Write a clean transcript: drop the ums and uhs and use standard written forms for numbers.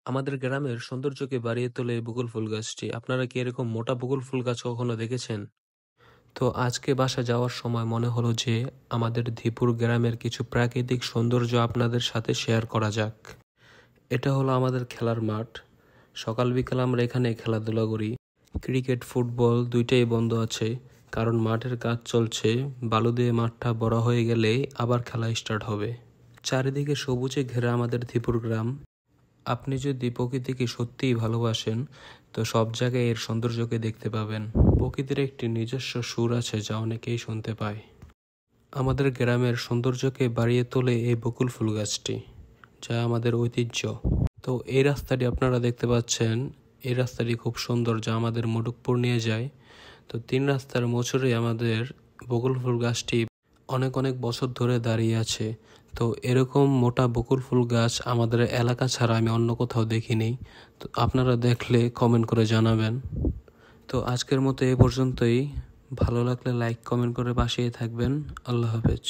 আমাদের গ্রামের সৌন্দর্যকে বাড়িয়ে তোলে এই বকুল ফুল গাছটি। আপনারা কি এরকম মোটা বকুল ফুল গাছ কখনো দেখেছেন? তো আজকে বাসা যাওয়ার সময় মনে হলো যে আমাদের ধীপুর গ্রামের কিছু প্রাকৃতিক সৌন্দর্য আপনাদের সাথে শেয়ার করা যাক। এটা হলো আমাদের খেলার মাঠ। সকাল বিকাল আমরা এখানে খেলাধুলা করি। ক্রিকেট, ফুটবল দুইটাই বন্ধ আছে, কারণ মাঠের কাজ চলছে। বালু দিয়ে মাঠটা বড় হয়ে গেলেই আবার খেলা স্টার্ট হবে। চারিদিকে সবুজে ঘেরা আমাদের ধীপুর গ্রাম। আপনি যদি প্রকৃতিকে সত্যিই ভালোবাসেন, তো সব জায়গায় এর সৌন্দর্যকে দেখতে পাবেন। প্রকৃতির একটি নিজস্ব সুর আছে যা অনেকেই শুনতে পায়। আমাদের গ্রামের সৌন্দর্যকে বাড়িয়ে তোলে এই বকুল ফুল গাছটি, যা আমাদের ঐতিহ্য। তো এই রাস্তাটি আপনারা দেখতে পাচ্ছেন, এই রাস্তাটি খুব সুন্দর, যা আমাদের মোটকপুর নিয়ে যায়। তো 3 রাস্তার মোচড়ে আমাদের বকুল ফুল গাছটি অনেক অনেক বছর ধরে দাঁড়িয়ে আছে। তো এরকম মোটা বকুল ফুল গাছ আমাদের এলাকা ছাড়া আমি অন্য কোথাও দেখিনি। তো আপনারা দেখলে কমেন্ট করে জানাবেন। তো আজকের মতো এ পর্যন্তই। ভালো লাগলে লাইক কমেন্ট করে পাশেই থাকবেন। আল্লাহ হাফেজ।